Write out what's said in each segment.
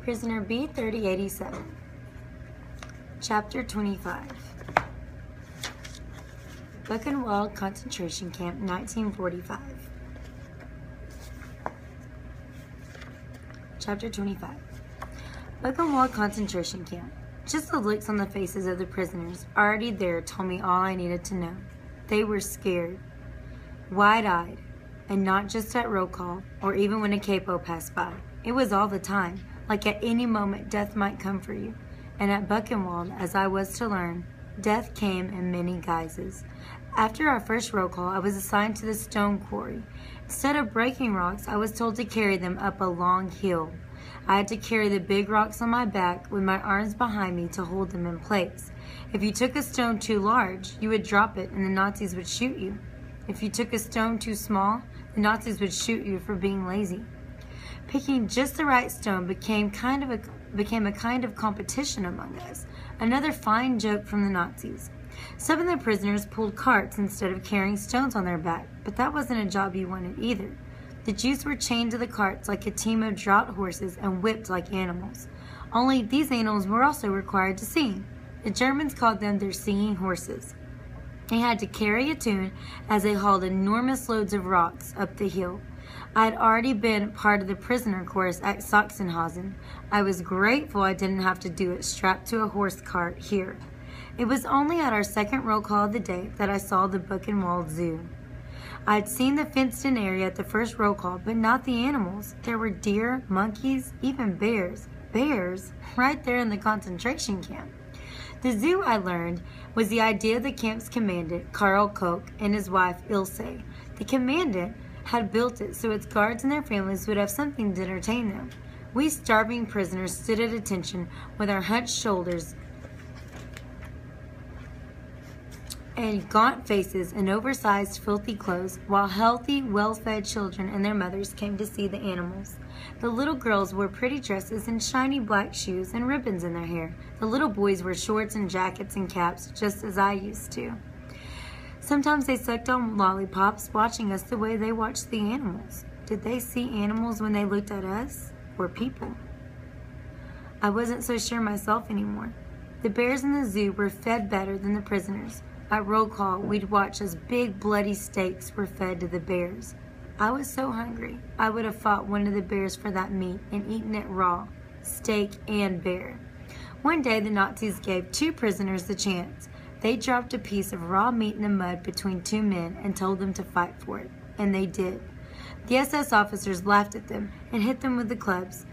Prisoner B-3087. Chapter 25. Buchenwald Concentration Camp, 1945. Chapter 25. Buchenwald Concentration Camp. Just the looks on the faces of the prisoners already there told me all I needed to know. They were scared, wide-eyed, and not just at roll call or even when a capo passed by. It was all the time, like at any moment death might come for you. And at Buchenwald, as I was to learn, death came in many guises. After our first roll call, I was assigned to the stone quarry. Instead of breaking rocks, I was told to carry them up a long hill. I had to carry the big rocks on my back with my arms behind me to hold them in place. If you took a stone too large, you would drop it and the Nazis would shoot you. If you took a stone too small, the Nazis would shoot you for being lazy. Picking just the right stone became a kind of competition among us, another fine joke from the Nazis. Some of the prisoners pulled carts instead of carrying stones on their back, but that wasn't a job you wanted either. The Jews were chained to the carts like a team of draught horses and whipped like animals. Only these animals were also required to sing. The Germans called them their singing horses. They had to carry a tune as they hauled enormous loads of rocks up the hill. I had already been part of the prisoner chorus at Sachsenhausen. I was grateful I didn't have to do it strapped to a horse cart here. It was only at our second roll call of the day that I saw the Buchenwald Zoo. I had seen the fenced-in area at the first roll call, but not the animals. There were deer, monkeys, even bears. Bears? Right there in the concentration camp. The zoo, I learned, was the idea of the camp's commandant, Karl Koch, and his wife, Ilse. The commandant had built it so its guards and their families would have something to entertain them. We starving prisoners stood at attention with our hunched shoulders and gaunt faces and oversized, filthy clothes, while healthy, well-fed children and their mothers came to see the animals. The little girls wore pretty dresses and shiny black shoes and ribbons in their hair. The little boys wore shorts and jackets and caps, just as I used to. Sometimes they sucked on lollipops, watching us the way they watched the animals. Did they see animals when they looked at us, or people? I wasn't so sure myself anymore. The bears in the zoo were fed better than the prisoners. At roll call, we'd watch as big bloody steaks were fed to the bears. I was so hungry, I would have fought one of the bears for that meat and eaten it raw, steak and bear. One day the Nazis gave 2 prisoners the chance. They dropped a piece of raw meat in the mud between 2 men and told them to fight for it, and they did. The SS officers laughed at them and hit them with the clubs,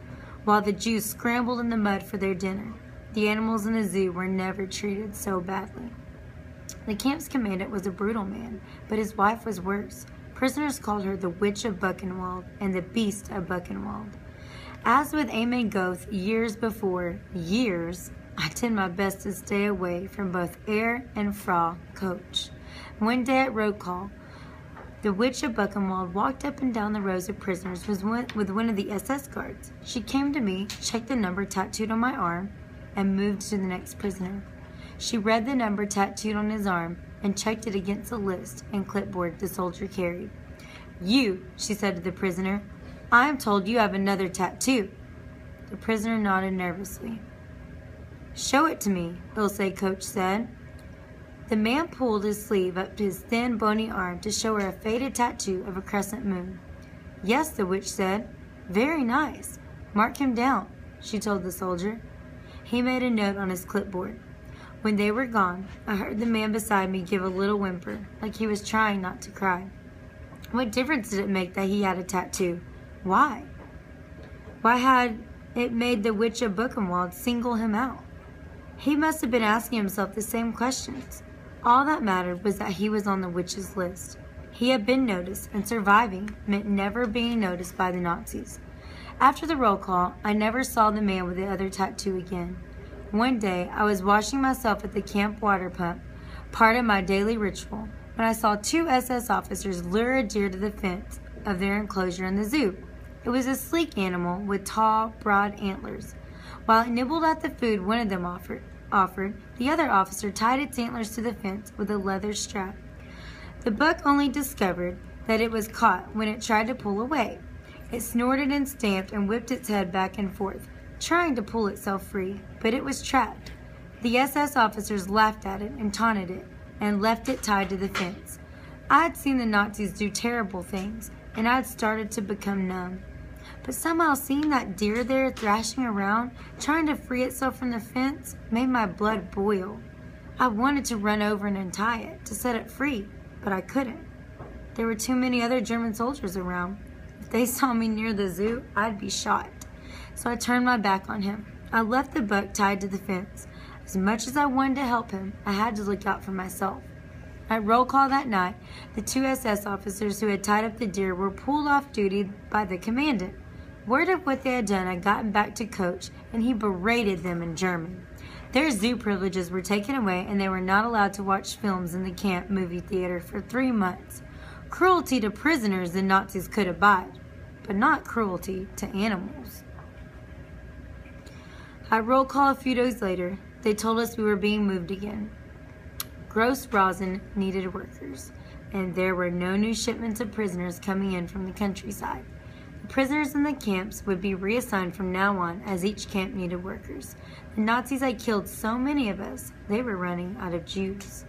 while the Jews scrambled in the mud for their dinner. The animals in the zoo were never treated so badly. The camp's commandant was a brutal man, but his wife was worse. Prisoners called her the Witch of Buchenwald and the Beast of Buchenwald. As with Amen Goeth years before, I did my best to stay away from both Er and Frau Koch. One day at roll call, the Witch of Buchenwald walked up and down the rows of prisoners with one of the SS guards. She came to me, checked the number tattooed on my arm, and moved to the next prisoner. She read the number tattooed on his arm and checked it against the list and clipboard the soldier carried. "You," she said to the prisoner, "I am told you have another tattoo." The prisoner nodded nervously. "Show it to me," Ilse Koch said. The man pulled his sleeve up to his thin, bony arm to show her a faded tattoo of a crescent moon. "Yes," the witch said. "Very nice. Mark him down," she told the soldier. He made a note on his clipboard. When they were gone, I heard the man beside me give a little whimper, like he was trying not to cry. What difference did it make that he had a tattoo? Why? Why had it made the Witch of Buchenwald single him out? He must have been asking himself the same questions. All that mattered was that he was on the witch's list. He had been noticed, and surviving meant never being noticed by the Nazis. After the roll call, I never saw the man with the other tattoo again. One day, I was washing myself at the camp water pump, part of my daily ritual, when I saw 2 SS officers lure a deer to the fence of their enclosure in the zoo. It was a sleek animal with tall, broad antlers. While it nibbled at the food one of them offered, the other officer tied its antlers to the fence with a leather strap. The buck only discovered that it was caught when it tried to pull away. It snorted and stamped and whipped its head back and forth. trying to pull itself free, but it was trapped. The SS officers laughed at it and taunted it, and left it tied to the fence. I had seen the Nazis do terrible things, and I had started to become numb. But somehow seeing that deer there thrashing around, trying to free itself from the fence, made my blood boil. I wanted to run over and untie it, to set it free, but I couldn't. There were too many other German soldiers around. If they saw me near the zoo, I'd be shot. So I turned my back on him. I left the buck tied to the fence. As much as I wanted to help him, I had to look out for myself. At roll call that night, the 2 SS officers who had tied up the deer were pulled off duty by the commandant. Word of what they had done had gotten back to Coach, and he berated them in German. Their zoo privileges were taken away, and they were not allowed to watch films in the camp movie theater for 3 months. Cruelty to prisoners the Nazis could abide, but not cruelty to animals. At roll call a few days later, they told us we were being moved again. Gross Rosen needed workers, and there were no new shipments of prisoners coming in from the countryside. The prisoners in the camps would be reassigned from now on as each camp needed workers. The Nazis had killed so many of us, they were running out of Jews.